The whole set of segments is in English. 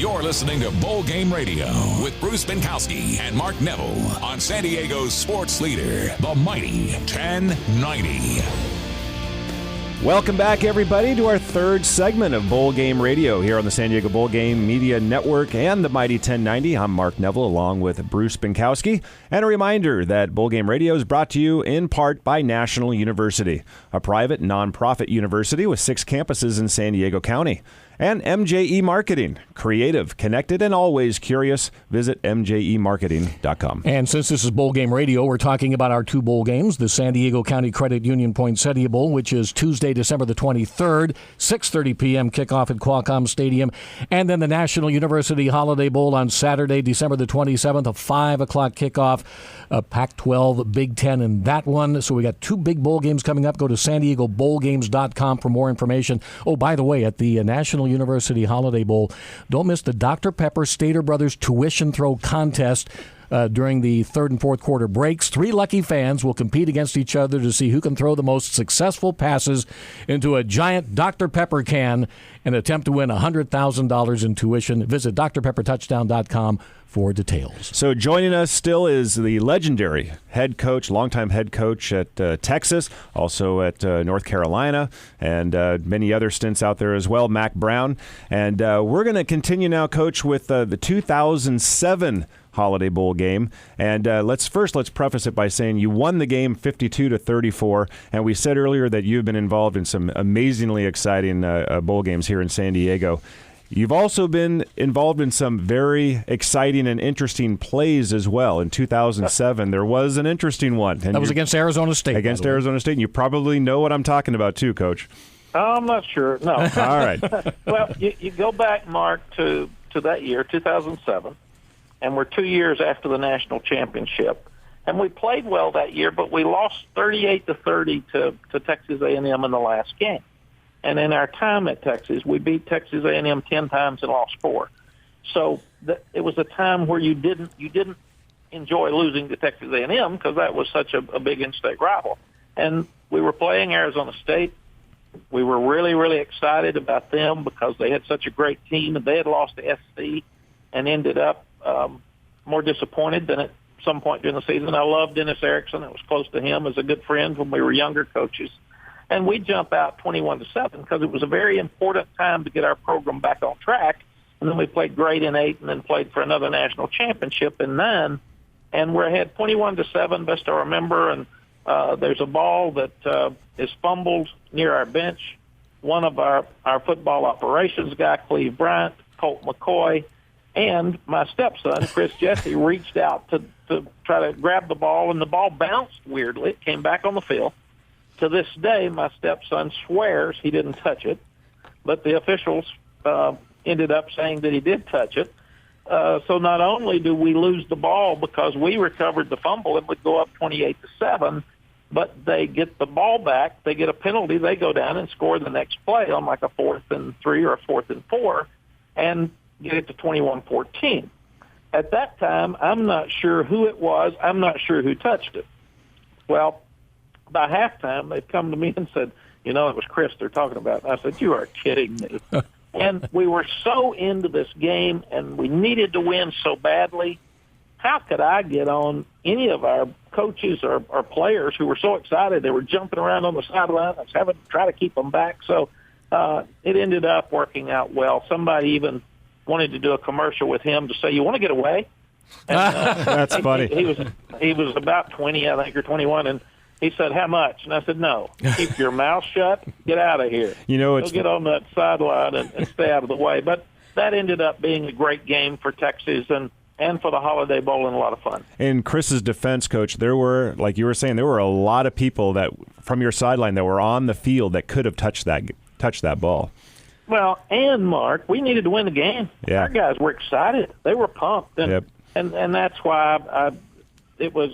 You're listening to Bowl Game Radio with Bruce Binkowski and Mark Neville on San Diego's sports leader, the mighty 1090. Welcome back, everybody, to our third segment of Bowl Game Radio here on the San Diego Bowl Game Media Network and the Mighty 1090. I'm Mark Neville along with Bruce Binkowski. And a reminder that Bowl Game Radio is brought to you in part by National University, a private nonprofit university with 6 campuses in San Diego County. And MJE Marketing, creative, connected, and always curious. Visit mjemarketing.com. And since this is Bowl Game Radio, we're talking about our 2 bowl games, the San Diego County Credit Union Poinsettia Bowl, which is Tuesday, December the 23rd, 6:30 p.m. kickoff at Qualcomm Stadium, and then the National University Holiday Bowl on Saturday, December the 27th, a 5 o'clock kickoff, Pac-12, Big Ten in that one. So we got 2 big bowl games coming up. Go to SanDiegoBowlGames.com for more information. Oh, by the way, at the National University Holiday Bowl, don't miss the Dr. Pepper Stater Brothers tuition throw contest during the third and fourth quarter breaks. 3 lucky fans will compete against each other to see who can throw the most successful passes into a giant Dr. Pepper can and attempt to win $100,000 in tuition. Visit drpeppertouchdown.com for details. So joining us still is the legendary head coach, longtime head coach at Texas, also at North Carolina, and many other stints out there as well, Mack Brown. And we're going to continue now, Coach, with the 2007 Holiday Bowl game. And let's preface it by saying you won the game 52-34. And we said earlier that you've been involved in some amazingly exciting bowl games here in San Diego. You've also been involved in some very exciting and interesting plays as well. In 2007, there was an interesting one. And that was against Arizona State. Against Arizona State. And you probably know what I'm talking about too, Coach. I'm not sure. No. All right. Well, you go back, Mark, to that year, 2007, and we're 2 years after the national championship. And we played well that year, but we lost 38-30 to Texas A&M in the last game. And in our time at Texas, we beat Texas A&M 10 times and lost 4. So it was a time where you didn't enjoy losing to Texas A&M because that was such a big in-state rival. And we were playing Arizona State. We were really, really excited about them because they had such a great team, and they had lost to SC and ended up more disappointed than at some point during the season. I love Dennis Erickson. I was close to him as a good friend when we were younger coaches. And we jump out 21-7 because it was a very important time to get our program back on track. And then we played great in 8 and then played for another national championship in 9. And we're ahead 21-7, best I remember. And there's a ball that is fumbled near our bench. One of our football operations guy, Cleve Bryant, Colt McCoy, and my stepson, Chris Jesse, reached out to try to grab the ball, and the ball bounced weirdly. It came back on the field. To this day, my stepson swears he didn't touch it, but the officials ended up saying that he did touch it. So not only do we lose the ball because we recovered the fumble and would go up 28-7, but they get the ball back, they get a penalty, they go down and score the next play on like a 4th and 3 or a 4th and 4, and get it to 21-14. At that time, I'm not sure who it was. I'm not sure who touched it. Well, by halftime, they've come to me and said, it was Chris they're talking about. And I said, you are kidding me. And we were so into this game, and we needed to win so badly. How could I get on any of our coaches or players who were so excited? They were jumping around on the sideline. I was having to try to keep them back. So it ended up working out well. Somebody even wanted to do a commercial with him to say, you want to get away? And, that's funny. He was about 20, I think, or 21, and he said, how much? And I said, no, keep your mouth shut, get out of here. Go get on that sideline and stay out of the way. But that ended up being a great game for Texas and for the Holiday Bowl and a lot of fun. In Chris's defense, Coach, there were, like you were saying, there were a lot of people that from your sideline that were on the field that could have touched that ball. Well, and Mark, we needed to win the game. Yeah. Our guys were excited. They were pumped. And that's why it was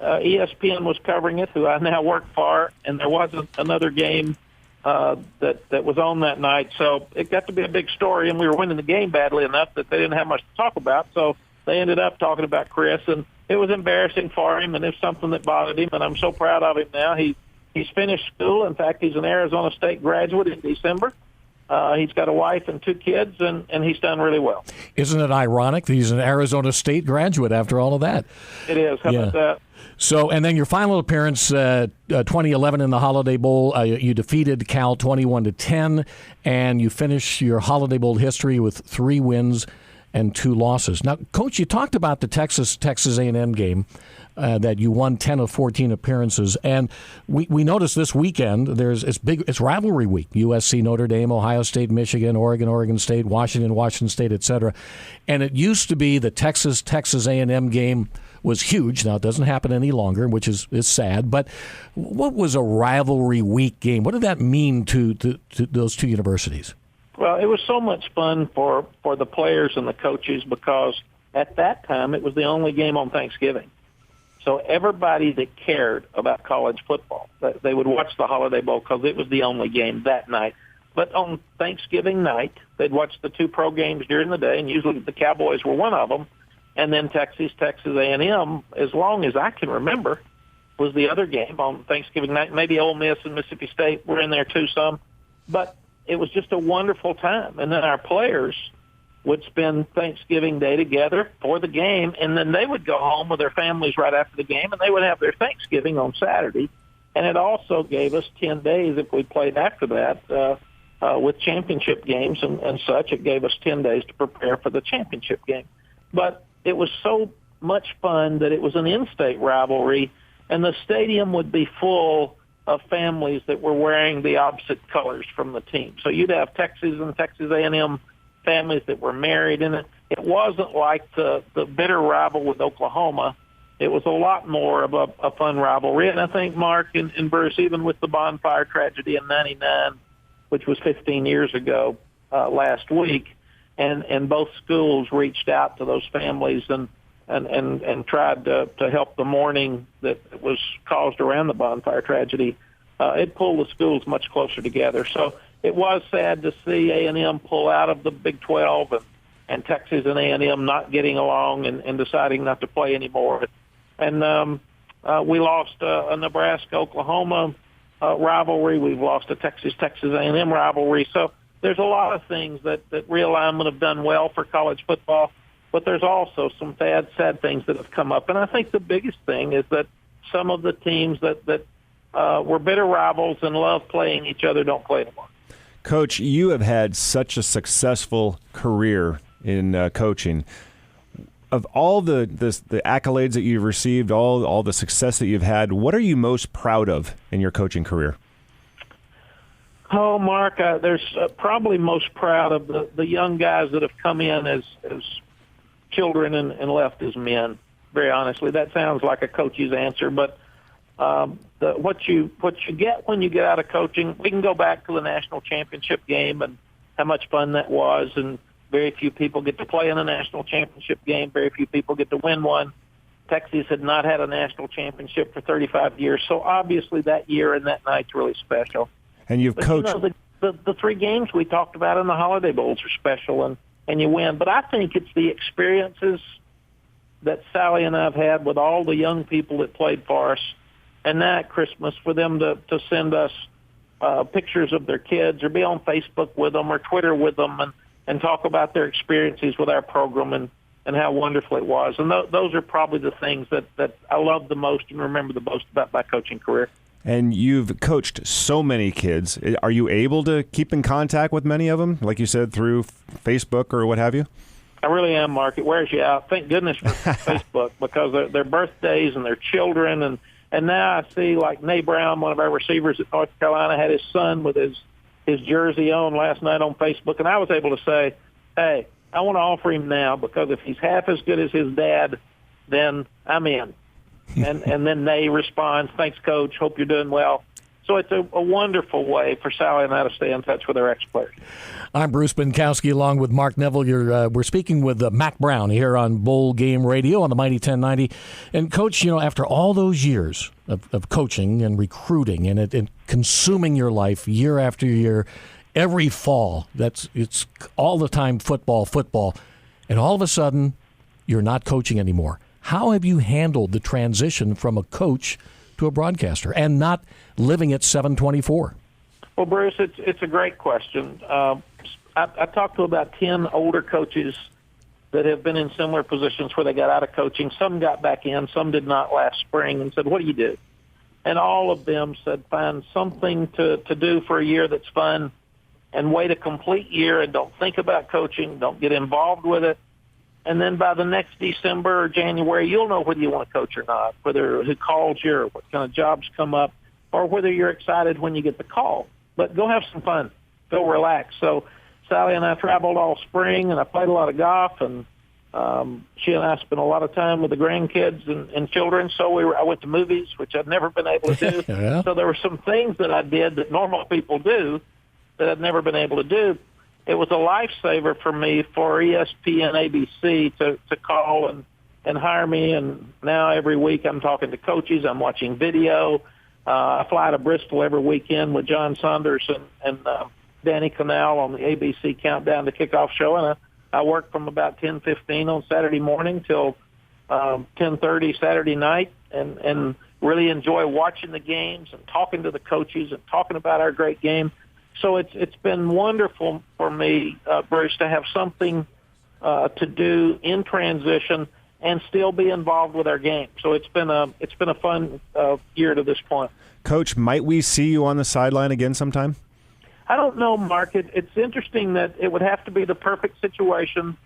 ESPN was covering it, who I now work for, and there wasn't another game that was on that night. So it got to be a big story, and we were winning the game badly enough that they didn't have much to talk about. So they ended up talking about Chris, and it was embarrassing for him, and it's something that bothered him, and I'm so proud of him now. He's finished school. In fact, he's an Arizona State graduate in December. He's got a wife and 2 kids, and he's done really well. Isn't it ironic that he's an Arizona State graduate after all of that? It is. How about that? So, and then your final appearance, 2011 in the Holiday Bowl, you defeated Cal 21-10, and you finish your Holiday Bowl history with 3 wins and 2 losses. Now, Coach, you talked about the Texas A&M game. That you won 10 of 14 appearances, and we noticed this weekend it's rivalry week. USC, Notre Dame, Ohio State, Michigan, Oregon State, Washington State, etc. And it used to be the Texas A&M game was huge. Now it doesn't happen any longer, which is sad. But what was a rivalry week game? What did that mean to those 2 universities? Well, it was so much fun for the players and the coaches because at that time it was the only game on Thanksgiving. So everybody that cared about college football, they would watch the Holiday Bowl because it was the only game that night. But on Thanksgiving night, they'd watch the 2 pro games during the day, and usually the Cowboys were one of them. And then Texas A&M, as long as I can remember, was the other game on Thanksgiving night. Maybe Ole Miss and Mississippi State were in there too some. But it was just a wonderful time. And then our players would spend Thanksgiving Day together for the game, and then they would go home with their families right after the game, and they would have their Thanksgiving on Saturday. And it also gave us 10 days if we played after that with championship games and such. It gave us 10 days to prepare for the championship game. But it was so much fun that it was an in-state rivalry, and the stadium would be full of families that were wearing the opposite colors from the team. So you'd have Texas and Texas A&M families that were married, and it wasn't like the bitter rival with Oklahoma. It was a lot more of a fun rivalry. And I think, Mark and Bruce, even with the bonfire tragedy in '99, which was 15 years ago last week, and both schools reached out to those families and tried to help the mourning that was caused around the bonfire tragedy. It pulled the schools much closer together. So it was sad to see A&M pull out of the Big 12 and Texas and A&M not getting along and deciding not to play anymore. And we lost a Nebraska-Oklahoma rivalry. We've lost a Texas A&M rivalry. So there's a lot of things that realignment have done well for college football, but there's also some sad things that have come up. And I think the biggest thing is that some of the teams that were bitter rivals and love playing each other don't play anymore. Coach, you have had such a successful career in coaching. Of all the accolades that you've received, all the success that you've had, what are you most proud of in your coaching career? Oh, Mark, there's probably most proud of the young guys that have come in as children and left as men. Very honestly, that sounds like a coach's answer, but what you get when you get out of coaching, we can go back to the national championship game and how much fun that was, and very few people get to play in a national championship game. Very few people get to win one. Texas had not had a national championship for 35 years, so obviously that year and that night's really special. And you've coached. You know, the 3 games we talked about in the Holiday Bowls are special, and you win. But I think it's the experiences that Sally and I have had with all the young people that played for us. And now at Christmas, for them to send us pictures of their kids or be on Facebook with them or Twitter with them and talk about their experiences with our program and how wonderful it was. And those are probably the things that I love the most and remember the most about my coaching career. And you've coached so many kids. Are you able to keep in contact with many of them, like you said, through Facebook or what have you? I really am, Mark. It wears you out. Thank goodness for Facebook because their birthdays and their children. And now I see, like, Nay Brown, one of our receivers at North Carolina, had his son with his jersey on last night on Facebook. And I was able to say, hey, I want to offer him now because if he's half as good as his dad, then I'm in. And then Nay responds, thanks, Coach. Hope you're doing well. So it's a wonderful way for Sally and I to stay in touch with our ex-players. I'm Bruce Binkowski along with Mark Neville. We're speaking with Mack Brown here on Bowl Game Radio on the Mighty 1090. And, Coach, after all those years of coaching and recruiting and consuming your life year after year, every fall, it's all the time football, and all of a sudden you're not coaching anymore. How have you handled the transition from a coach to a broadcaster and not living at 724? Well, Bruce, it's a great question. I talked to about 10 older coaches that have been in similar positions where they got out of coaching. Some got back in, some did not last spring, and said, what do you do? And all of them said, find something to do for a year that's fun and wait a complete year and don't think about coaching, don't get involved with it. And then by the next December or January, you'll know whether you want to coach or not, whether who calls you or what kind of jobs come up, or whether you're excited when you get the call. But go have some fun. Go relax. So Sally and I traveled all spring, and I played a lot of golf, and she and I spent a lot of time with the grandkids and children. So I went to movies, which I've never been able to do. Yeah. So there were some things that I did that normal people do that I've never been able to do. It was a lifesaver for me for ESPN ABC to call and hire me. And now every week I'm talking to coaches. I'm watching video. I fly to Bristol every weekend with John Saunders and Danny Canal on the ABC Countdown to Kickoff show. And I work from about 10:15 on Saturday morning till 10:30 Saturday night and really enjoy watching the games and talking to the coaches and talking about our great game. So it's been wonderful for me, Bruce, to have something to do in transition and still be involved with our game. So it's been a fun year to this point. Coach, might we see you on the sideline again sometime? I don't know, Mark. It's interesting that it would have to be the perfect situation,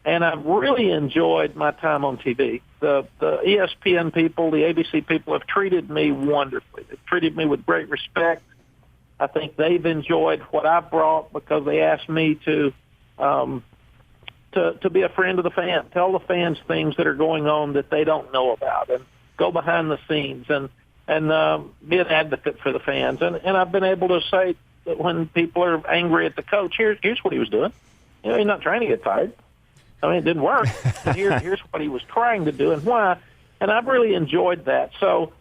and I've really enjoyed my time on TV. The ESPN people, the ABC people have treated me wonderfully. They've treated me with great respect. I think they've enjoyed what I've brought because they asked me to be a friend of the fan, tell the fans things that are going on that they don't know about, and go behind the scenes and be an advocate for the fans. And I've been able to say that when people are angry at the coach, here's what he was doing. You know, he's not trying to get fired. I mean, it didn't work. But here's what he was trying to do and why. And I've really enjoyed that. So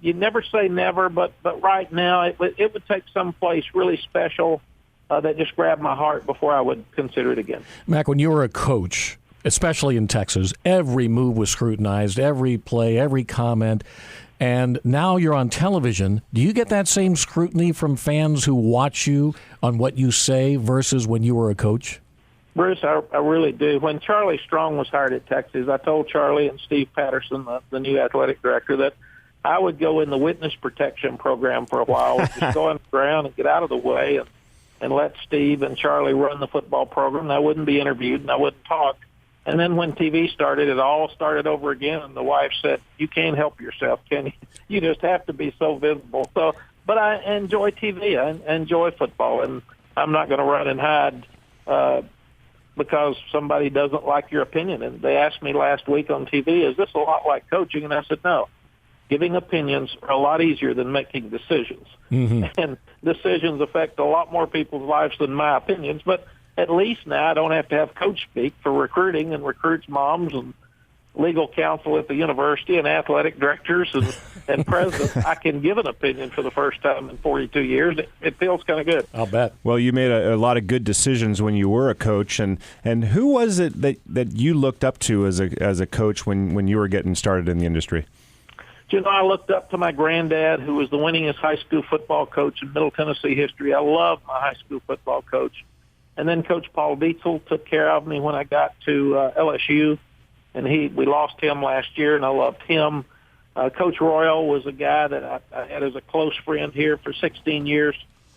you never say never, but right now it would take someplace really special that just grabbed my heart before I would consider it again. Mack, when you were a coach, especially in Texas, every move was scrutinized, every play, every comment, and now you're on television. Do you get that same scrutiny from fans who watch you on what you say versus when you were a coach? Bruce, I really do. When Charlie Strong was hired at Texas, I told Charlie and Steve Patterson, the new athletic director, that I would go in the witness protection program for a while, just go on the ground and get out of the way and let Steve and Charlie run the football program. And I wouldn't be interviewed and I wouldn't talk. And then when TV started, it all started over again. And the wife said, "You can't help yourself, can you? You just have to be so visible." So, but I enjoy TV. I enjoy football, and I'm not going to run and hide because somebody doesn't like your opinion. And they asked me last week on TV, "Is this a lot like coaching?" And I said, "No. Giving opinions are a lot easier than making decisions. Mm-hmm. And decisions affect a lot more people's lives than my opinions. But at least now I don't have to have coach speak for recruiting and recruits moms and legal counsel at the university and athletic directors and presidents. I can give an opinion for the first time in 42 years. It feels kind of good." I'll bet. Well, you made a lot of good decisions when you were a coach. And who was it that you looked up to as a coach when you were getting started in the industry? You know, I looked up to my granddad, who was the winningest high school football coach in Middle Tennessee history. I loved my high school football coach. And then Coach Paul Dietzel took care of me when I got to LSU, and we lost him last year, and I loved him. Coach Royal was a guy that I had as a close friend here for 16 years.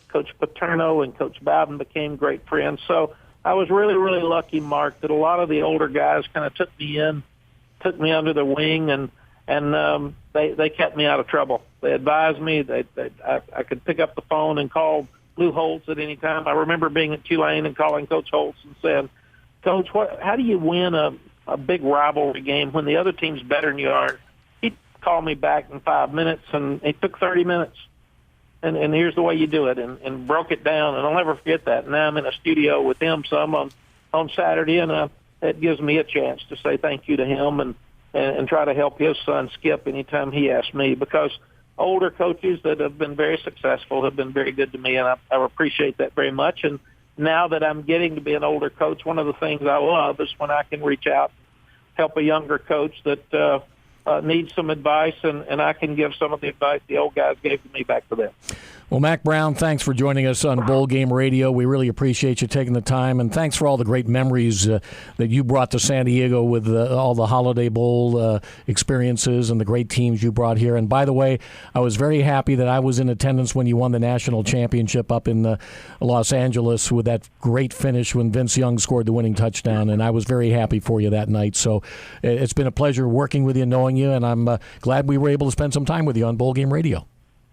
Coach Paterno and Coach Bowden became great friends. So I was really, really lucky, Mark, that a lot of the older guys kind of took me under their wing, and they kept me out of trouble. They advised me. I could pick up the phone and call Lou Holtz at any time. I remember being at Tulane and calling Coach Holtz and saying, "Coach, how do you win a big rivalry game when the other team's better than you are?" He'd call me back in 5 minutes, and it took 30 minutes. And here's the way you do it, and broke it down. And I'll never forget that. Now I'm in a studio with him some on Saturday, and it gives me a chance to say thank you to him and try to help his son Skip anytime he asks me, because older coaches that have been very successful have been very good to me, and I appreciate that very much. And now that I'm getting to be an older coach, one of the things I love is when I can reach out, help a younger coach that needs some advice, and I can give some of the advice the old guys gave to me back to them. Well, Mack Brown, thanks for joining us on Bowl Game Radio. We really appreciate you taking the time, and thanks for all the great memories that you brought to San Diego with all the Holiday Bowl experiences and the great teams you brought here. And by the way, I was very happy that I was in attendance when you won the national championship up in Los Angeles with that great finish when Vince Young scored the winning touchdown, and I was very happy for you that night. So it's been a pleasure working with you, knowing you, and I'm glad we were able to spend some time with you on Bowl Game Radio.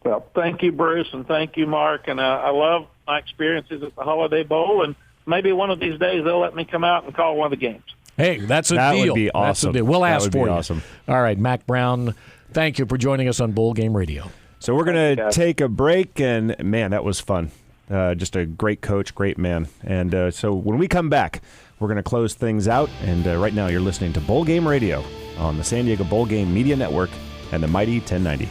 Well, thank you, Bruce, and thank you, Mark. And I love my experiences at the Holiday Bowl, and maybe one of these days they'll let me come out and call one of the games. Hey, that's a that deal. Would be awesome. That's a deal. We'll ask for you. Awesome. All right, Mack Brown, thank you for joining us on Bowl Game Radio. So we're going to take a break, and, man, that was fun. Just a great coach, great man. And so when we come back, we're going to close things out. And right now you're listening to Bowl Game Radio on the San Diego Bowl Game Media Network and the Mighty 1090.